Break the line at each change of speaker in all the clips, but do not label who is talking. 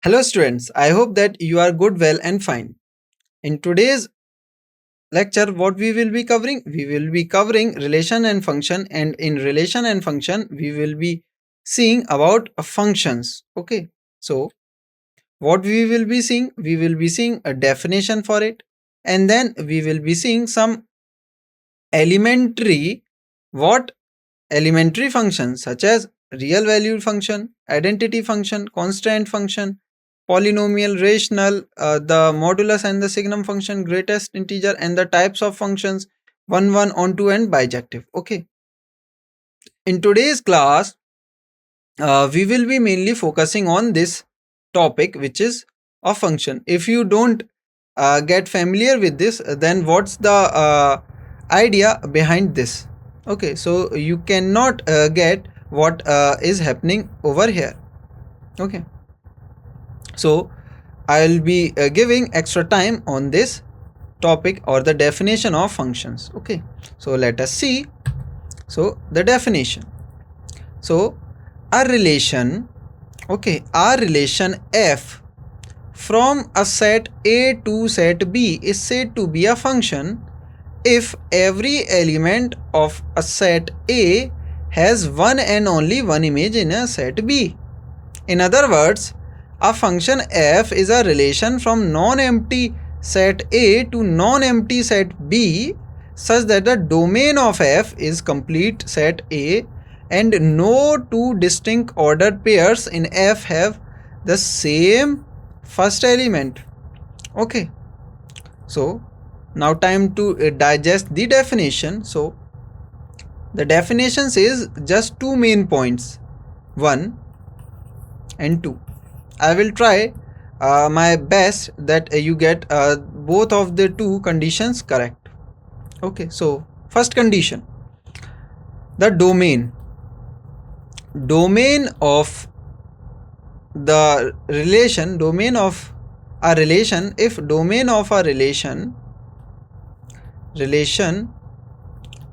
Hello students, I hope that you are good, well and fine. In today's lecture, what we will be covering? We will be covering relation and function, and in relation and function, we will be seeing about functions. Okay, so what we will be seeing? We will be seeing a definition for it, and then we will be seeing some elementary what elementary functions such as real valued function, identity function, constant function, polynomial, rational, the modulus and the signum function, greatest integer, and the types of functions 1, 1, onto, and bijective. Okay. In today's class, we will be mainly focusing on this topic, which is a function. If you don't get familiar with this, then what's the idea behind this? Okay, so you cannot get what is happening over here. Okay, so I'll be giving extra time on this topic or the definition of functions. Okay, so let us see. So the definition. So a relation, okay, a relation f from a set A to set B is said to be a function if every element of a set A has one and only one image in a set B. In other words, a function f is a relation from non-empty set A to non-empty set B such that the domain of f is complete set A and no two distinct ordered pairs in f have the same first element. Okay, so now time to digest the definition. So the definition says just two main points, 1 and 2. I will try my best that you get both of the two conditions correct. Okay, so first condition, the domain of the domain of a relation, if domain of a relation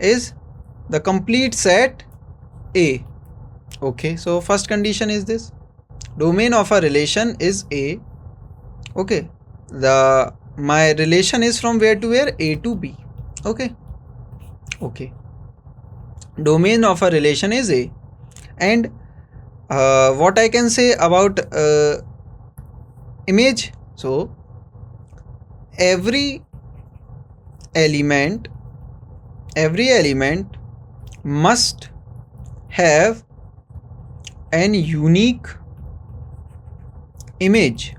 is the complete set A. Okay, so first condition is this, domain of a relation is A. Okay, my relation is from where to where? A to B. Okay, domain of a relation is A. And what I can say about image? So every element must have an unique image.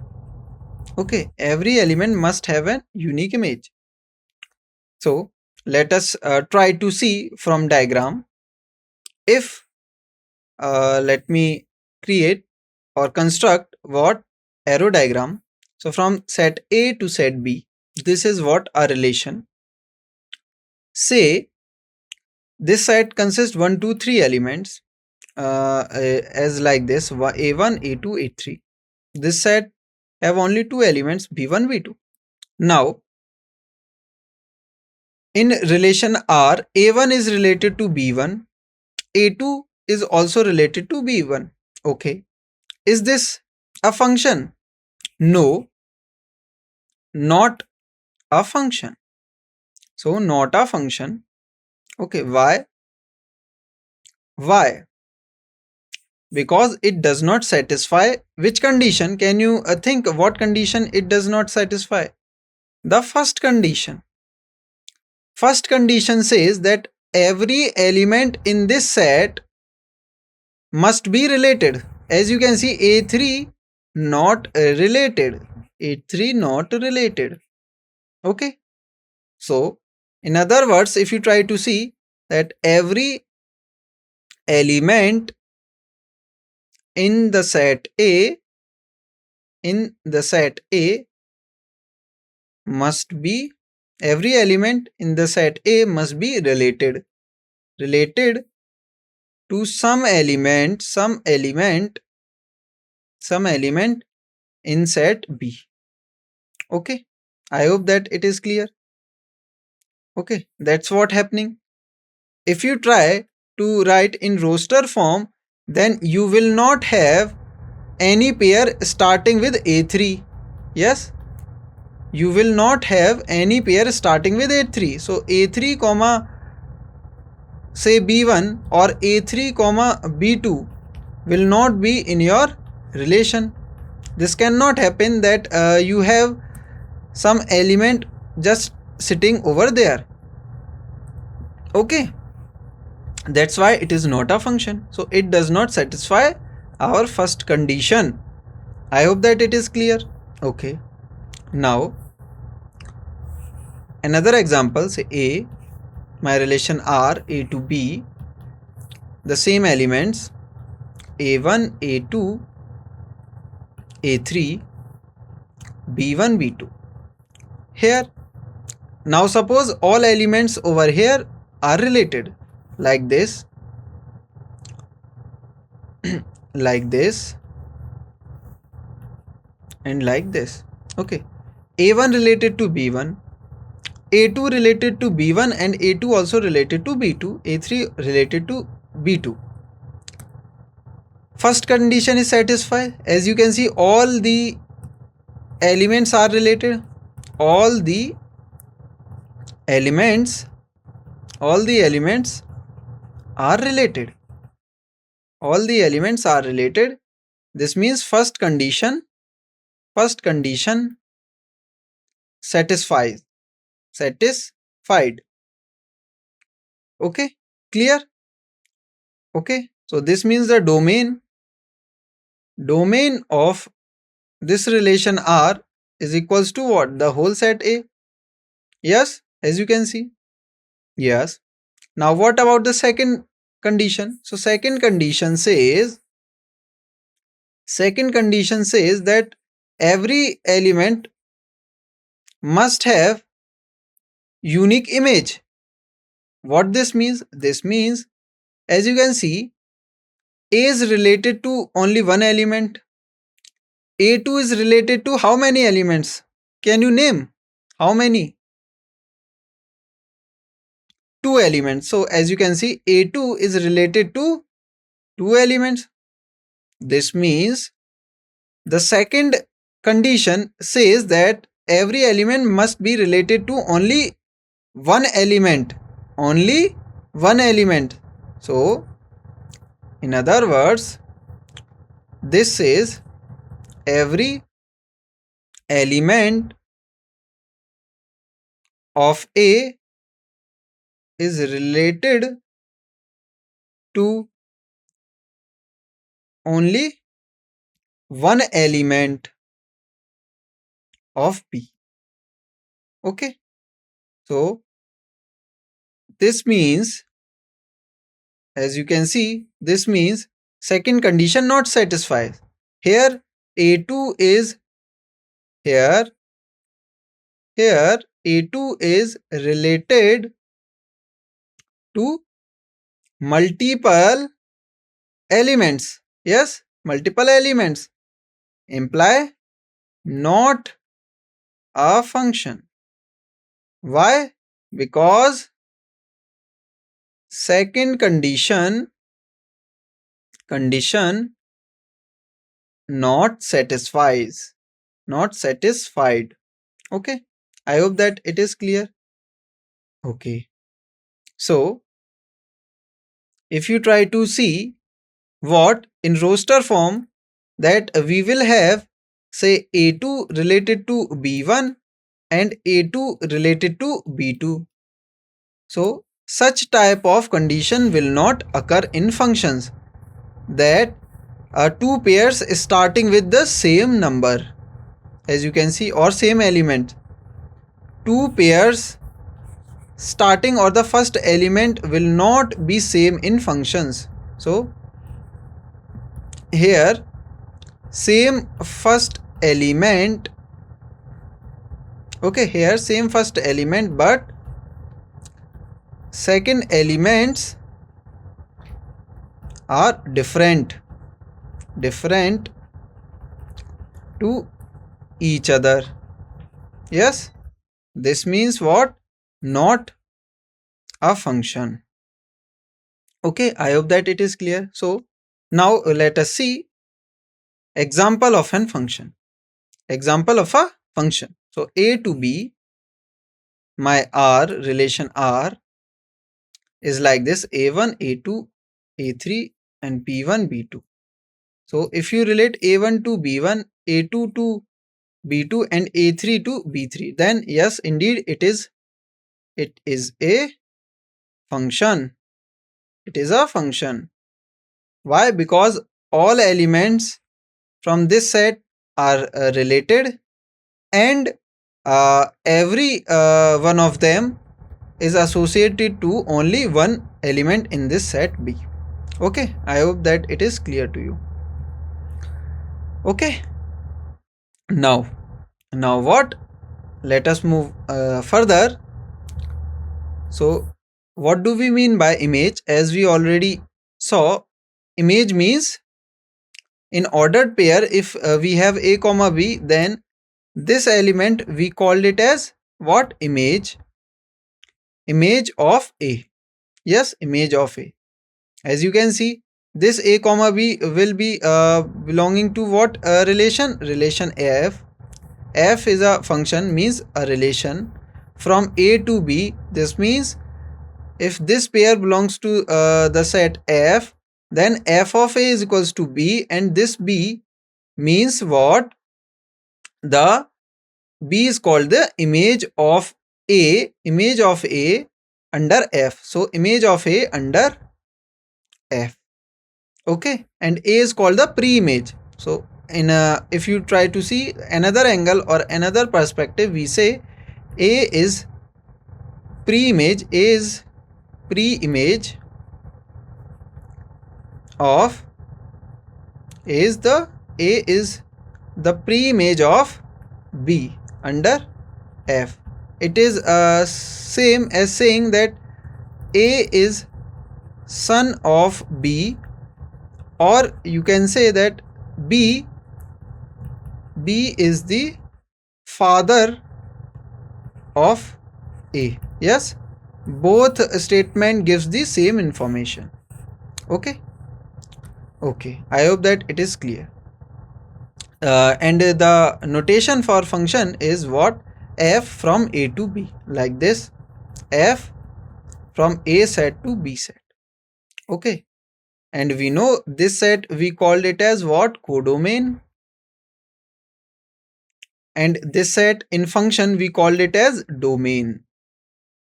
Okay, every element must have a unique image. So let us try to see from diagram. If let me create or construct what arrow diagram. So from set A to set B, this is what a relation. Say this set consists 1, 2, 3 elements as like this, A1, A2, A3. This set have only two elements, B1, B2. Now in relation R, A1 is related to B1, A2 is also related to B1. Okay, is this a function? No, not a function. So not a function. Okay, why? Because it does not satisfy which condition? Can you think what condition it does not satisfy? The first condition. First condition says that every element in this set must be related. As you can see, A3 not related. A3 not related. Okay. So in other words, if you try to see that every element in the set A must be, every element in the set A must be related to some element in set B. Okay, I hope that it is clear. Okay, that's what happening. If you try to write in roster form, then you will not have any pair starting with A3. Yes, you will not have any pair starting with A3. So A3 comma say B1 or A3 comma B2 will not be in your relation. This cannot happen that you have some element just sitting over there. Okay, that's why it is not a function. So it does not satisfy our first condition. I hope that it is clear. Okay, now another example, say A, my relation R, A to B, the same elements A1, A2, A3, B1, B2. Here, now suppose all elements over here are related like this, like this, and like this. Okay, A1 related to B1, A2 related to B1, and A2 also related to B2, A3 related to B2. First condition is satisfied. As you can see, all the elements are related. All the elements are related. All the elements are related. This means first condition satisfied. Okay, clear? Okay, so this means the domain of this relation R is equals to what? The whole set A. Yes, as you can see. Yes. Now what about the second condition? So second condition says that every element must have unique image. What this means? This means, as you can see, A is related to only one element. A2 is related to how many elements? Can you name? How many? Two elements. So as you can see, A2 is related to two elements. This means the second condition says that every element must be related to only one element. Only one element. So in other words, this says every element of A is related to only one element of B. Okay, so this means, as you can see, this means second condition not satisfied. Here A2 is here A2 is related to multiple elements. Yes, multiple elements imply not a function. Why? Because second condition not satisfies. Not satisfied. Okay, I hope that it is clear. Okay, so if you try to see what in roster form, that we will have, say, A2 related to B1 and A2 related to B2. So such type of condition will not occur in functions, that two pairs starting with the same number, as you can see, or same element. Two pairs starting or the first element will not be same in functions. So here same first element, okay, here same first element, but second elements are different to each other. Yes, this means what? Not a function. Okay, I hope that it is clear. So now let us see Example of an function. Example of a function. So a to b, my R, relation R is like this: a1, a2, a3 and b1, b2. So if you relate a1 to b1, a2 to b2 and a3 to b3, then yes, indeed it is a function. It is a function. Why? Because all elements from this set are related, and every one of them is associated to only one element in this set B. Okay, I hope that it is clear to you. Okay, now what? Let us move further. So what do we mean by image? As we already saw, image means in ordered pair, if we have a comma b, then this element we called it as what? Image of a. Yes, image of a. As you can see, this a comma b will be belonging to what relation f. F is a function, means a relation from a to b. This means if this pair belongs to the set f, then f of a is equals to b, and this b means what? The b is called the image of a under f. So image of a under f. Okay, and a is called the pre-image. So in if you try to see another angle or another perspective, we say a is pre-image. A is pre-image of a is the pre-image of b under f. It is same as saying that a is son of b, or you can say that b is the father of a. Yes, both statement gives the same information. Okay, I hope that it is clear. And the notation for function is what? F from a to b, like this: f from a set to b set. Okay, and we know this set we called it as what? Codomain. And this set in function we called it as domain.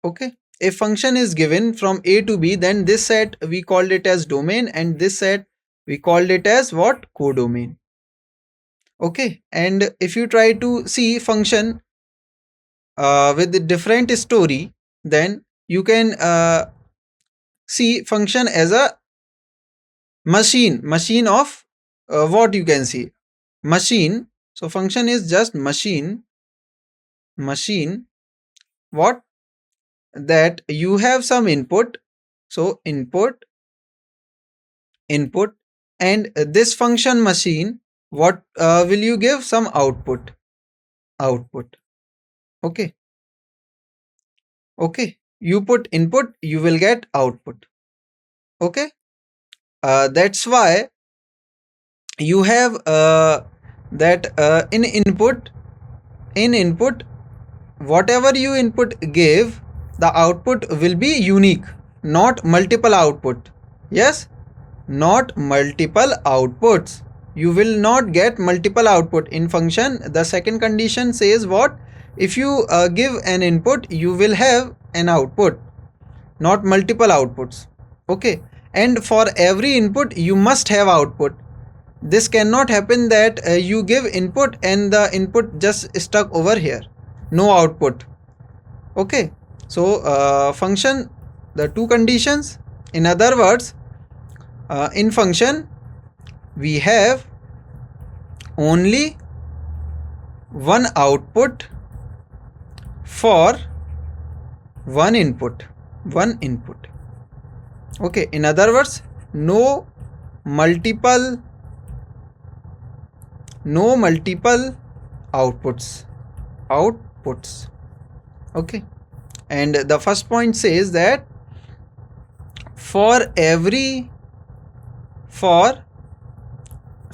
Okay, if function is given from a to b, then this set we called it as domain, and this set we called it as what? Codomain. Okay, and if you try to see function with the different story, then you can see function as a machine of what you can see? Machine. So function is just machine what? That you have some input. So input, and this function machine, what will you give? Some output. Okay, you put input, you will get output. Okay, that's why you have that in input, whatever you input give, the output will be unique, not multiple output. Yes, not multiple outputs. You will not get multiple output in function. The second condition says what? If you give an input, you will have an output, not multiple outputs. Okay, and for every input you must have output. This cannot happen that you give input and the input just stuck over here, no output. Okay, so function, the two conditions. In other words, in function we have only one output for one input. Okay, in other words, no multiple outputs. Okay, and the first point says that for every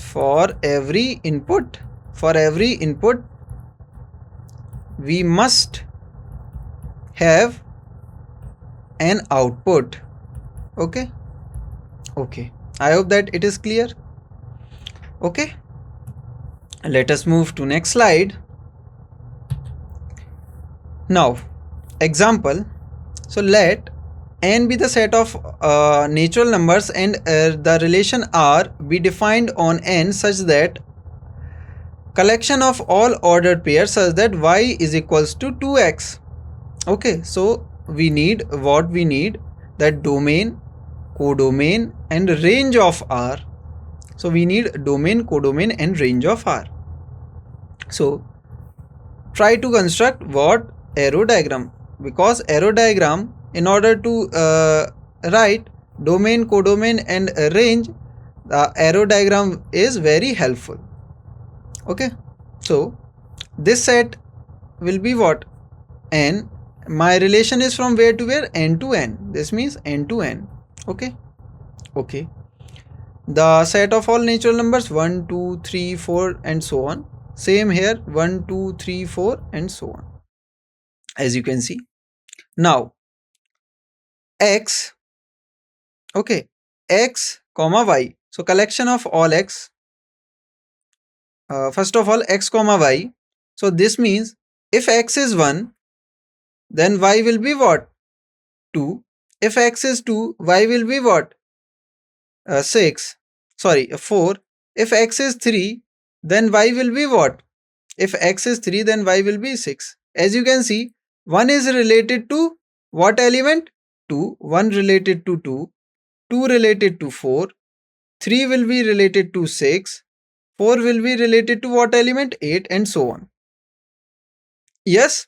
for every input we must have an output. Okay, I hope that it is clear. Okay, let us move to next slide. Now example, so let n be the set of natural numbers and the relation R be defined on n such that collection of all ordered pairs such that y is equals to 2x. Okay, so we need that domain, codomain and range of R. So we need domain, codomain and range of R. So try to construct what arrow diagram, because arrow diagram, in order to write domain, codomain and range, the arrow diagram is very helpful. Okay, so this set will be what? N. My relation is from where to where? N to n. This means n to n. Okay, the set of all natural numbers 1 2 3 4 and so on. Same here, 1 2 3 4 and so on, as you can see. Now x, okay, x comma y. So collection of all x, first of all x comma y. So this means if x is 1, then y will be what? 2. If x is 2, y will be what? 4. If x is 3, then y will be what? If x is 3, then y will be 6. As you can see, 1 is related to what element? 2. 1 related to 2. 2 related to 4. 3 will be related to 6. 4 will be related to what element? 8 and so on. Yes.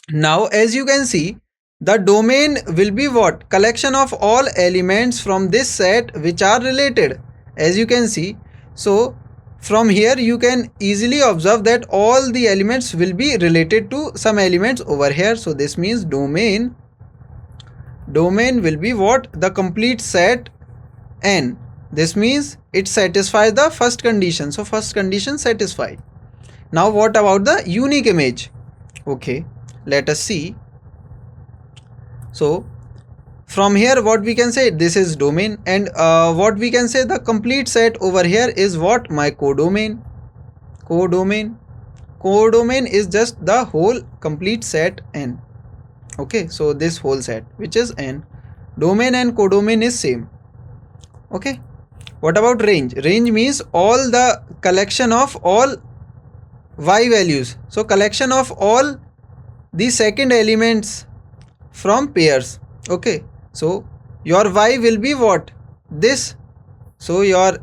Now as you can see, the domain will be what? Collection of all elements from this set which are related, as you can see. So from here you can easily observe that all the elements will be related to some elements over here. So this means domain will be what? The complete set n. This means it satisfies the first condition. So first condition satisfied. Now what about the unique image? Okay, let us see. So from here what we can say? This is domain, and what we can say, the complete set over here is what? My codomain. Codomain is just the whole complete set n. Okay, so this whole set which is n. Domain and codomain is same. Okay, what about range? Range means all the collection of all y values. So collection of all the second elements from pairs. Okay, so your y will be what? This. So your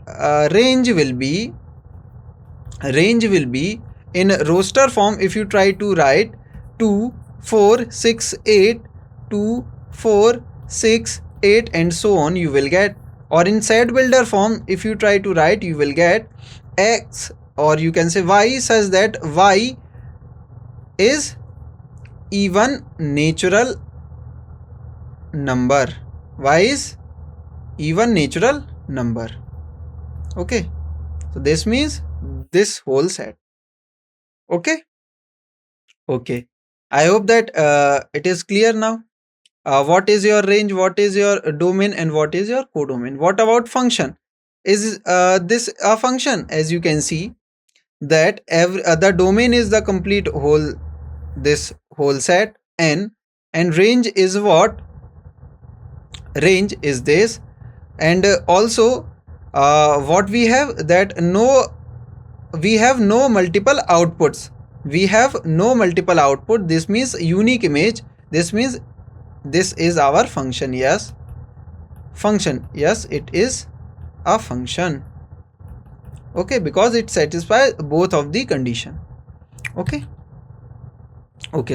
range will be in roster form. If you try to write 2 4 6 8, 2 4 6 8 and so on, you will get. Or in set builder form, if you try to write, you will get x, or you can say y, such that y is even natural number. Y is even natural number. Okay, so this means this whole set. Okay, I hope that it is clear now. What is your range, what is your domain, and what is your codomain? What about function? Is this a function? As you can see that the domain is the complete whole, this whole set n, and range is what? Range is this. And also what we have, that we have no multiple outputs. This means unique image. This means this is our function. Yes, it is a function. Okay, because it satisfies both of the condition. Okay,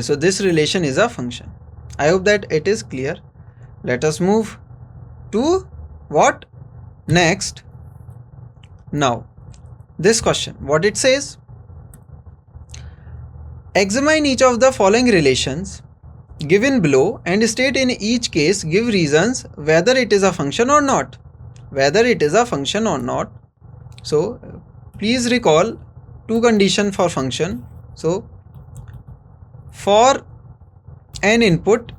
so this relation is a function. I hope that it is clear. Let us move to what next. Now this question, what it says: examine each of the following relations given below and state in each case, give reasons whether it is a function or not. So please recall two condition for function. So for an input,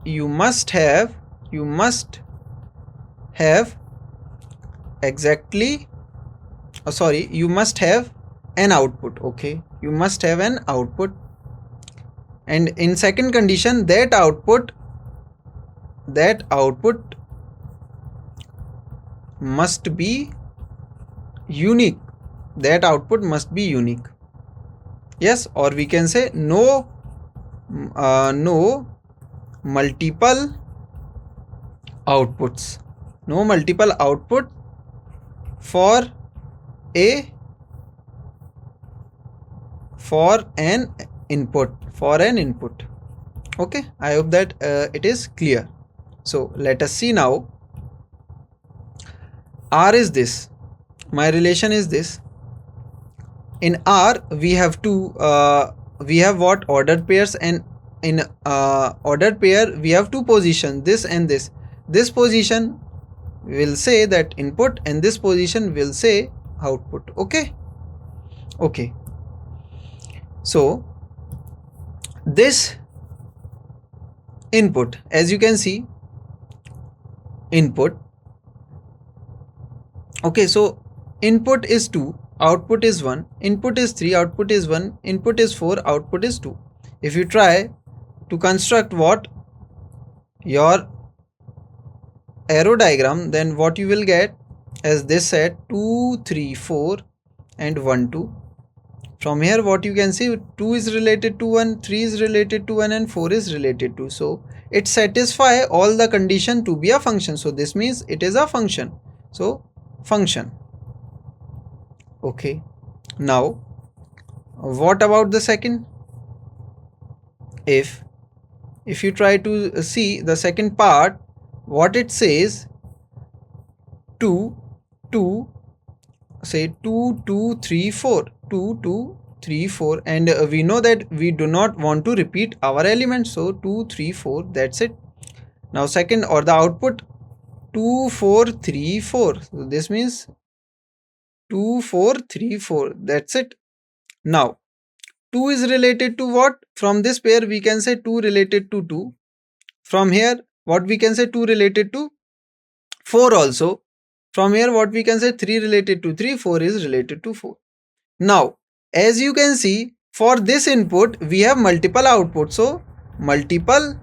you must have exactly you must have an output. Okay, you must have an output, and in second condition that output must be unique. That output must be unique. Yes, or we can say no multiple outputs. No multiple output for a for an input. Okay, I hope that it is clear. So let us see now. R is this, my relation is this. In R we have we have what, ordered pairs, and in ordered pair we have two positions, this and this position will say that input and this position will say output. Okay, so this input, as you can see, input. Okay, so input is 2, output is 1, input is 3, output is 1, input is 4, output is 2. If you try to construct what, your arrow diagram, then what you will get, as this said, 2 3 4 and 1 2. From here what you can see, 2 is related to 1, 3 is related to 1 and 4 is related to, so it satisfy all the condition to be a function. So this means it is a function. So function. Okay, now what about the second? If you try to see the second part, what it says, 2 2 say 2 2 3 4, 2 2 3 4, and we know that we do not want to repeat our elements, so 2 3 4, that's it. Now second, or the output, 2 4 3 4, so this means 2 4 3 4, that's it. Now 2 is related to what? From this pair we can say 2 related to 2. From here what we can say, 2 related to 4 also. From here what we can say, 3 related to 3, 4 is related to 4. Now as you can see, for this input we have multiple outputs, so multiple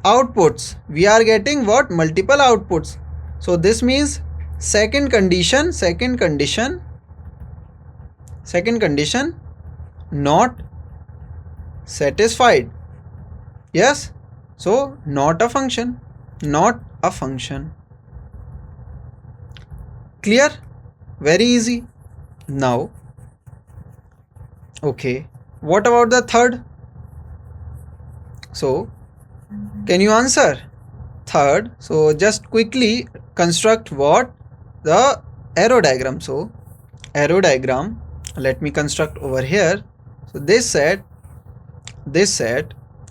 outputs, we are getting what, multiple outputs. So this means second condition not satisfied. Yes, so not a function. Clear? Very easy. Now okay, what about the third? So can you answer third? So just quickly construct what, the arrow diagram. So arrow diagram, let me construct over here. So this set,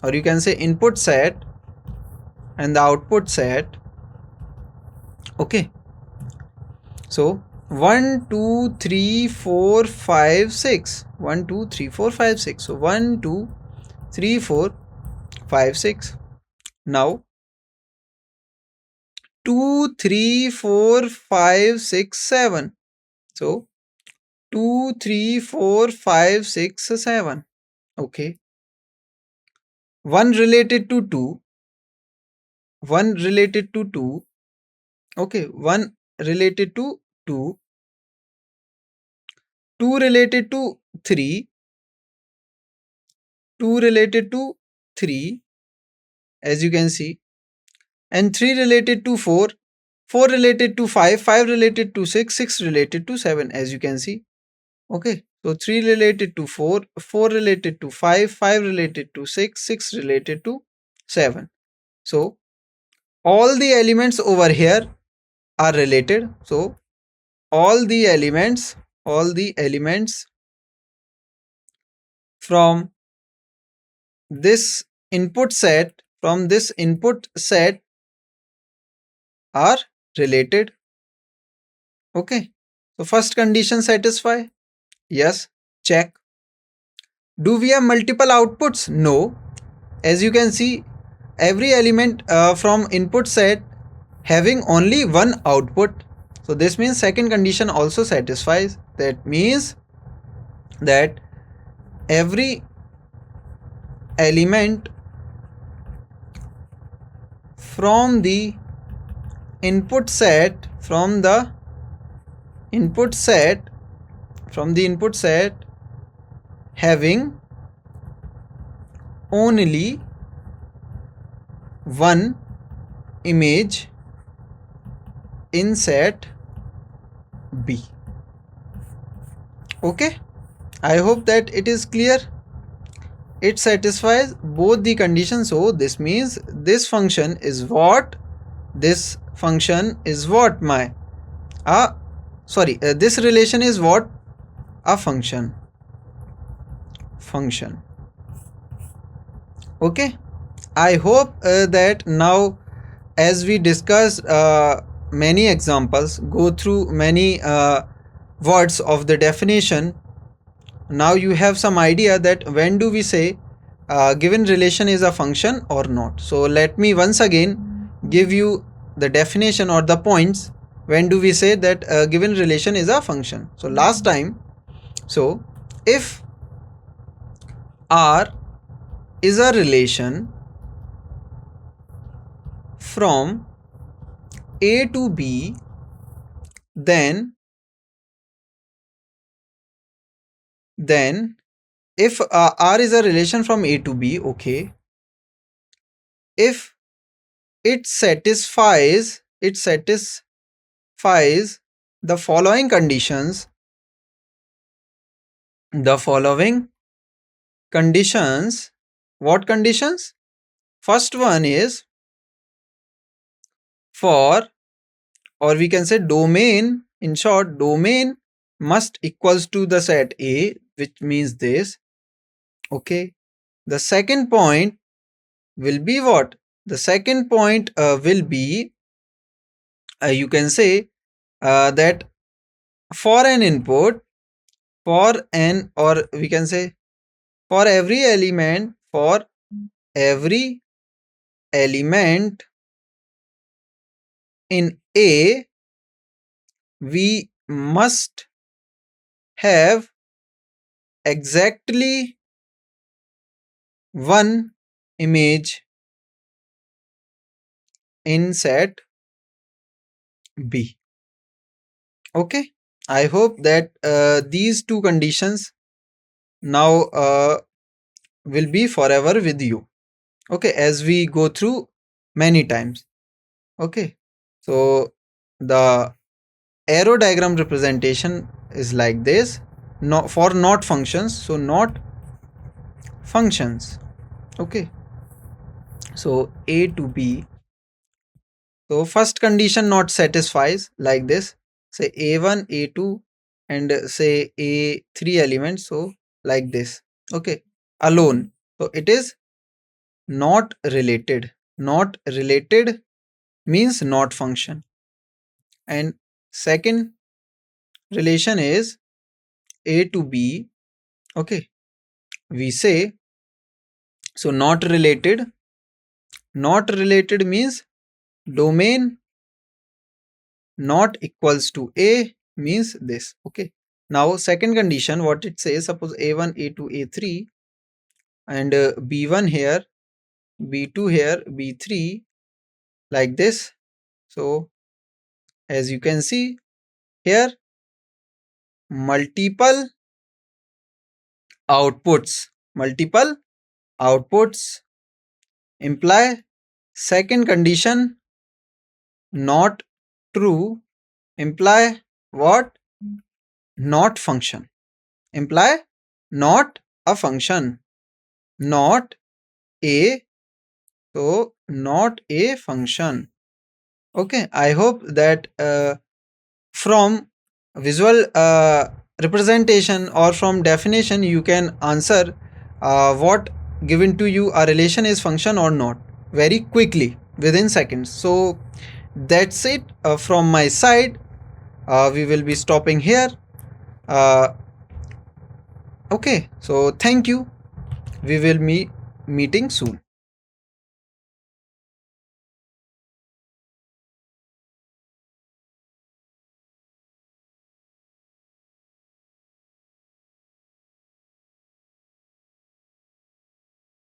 or you can say input set and the output set. Okay, so 1 2 3 4 5 6, 1 2 3 4 5 6, so 1 2 3 4 5 6. Now 2 3 4 5 6 7, so 2 3 4 5 6 7. Okay, 1 related to 2, 1 related to 2. Okay, 1 related to 2, 2 related to 3, 2 related to 3, as you can see, and 3 related to 4, 4 related to 5, 5 related to 6, 6 related to 7, as you can see. Okay, so 3 related to 4, 4 related to 5, 5 related to 6, 6 related to 7. So all the elements over here are related. So all the elements from this input set are related. Okay, so first condition satisfy. Yes, check. Do we have multiple outputs? No. As you can see, every element from input set having only one output. So this means second condition also satisfies. That means that every element from the input set input set from the input set having only one image in set B. Okay, I hope that it is clear. It satisfies both the conditions. So this means this function is what? This function is what my this relation is what? A function. Okay, I hope that now, as we discussed many examples, go through many words of the definition, now you have some idea that when do we say given relation is a function or not. So let me once again give you the definition or the points when do we say that given relation is a function. So last time, so if R is a relation from A to B, then if R is a relation from A to B, okay, if it satisfies the following conditions, what conditions? First one is for, or we can say domain, in short, domain must equals to the set A, which means this. Okay, the second point will be what? The second point will be you can say that for an input, or we can say for every element in A, we must have exactly one image in set B. Okay, I hope that these two conditions now will be forever with you. Okay, as we go through many times. Okay, so the arrow diagram representation is like this, not for not functions. So not functions. Okay, so A to B. So first condition not satisfies like this, say A1 A2 and say A3 elements, so like this. Okay, alone, so it is not related means not function. And second relation is A to B. Okay, we say, so not related means domain not equals to A, means this. Okay, now second condition, what it says, suppose A1 A2 A3 and B1 here, B2 here, B3, like this. So as you can see here, multiple outputs imply second condition not true, imply what? Not function, imply not a function, not a, so not a function. Okay, I hope that from visual representation or from definition you can answer what given to you a relation is function or not very quickly within seconds. So that's it from my side. we will be stopping here. uh, okay, so thank you. We will be meeting soon.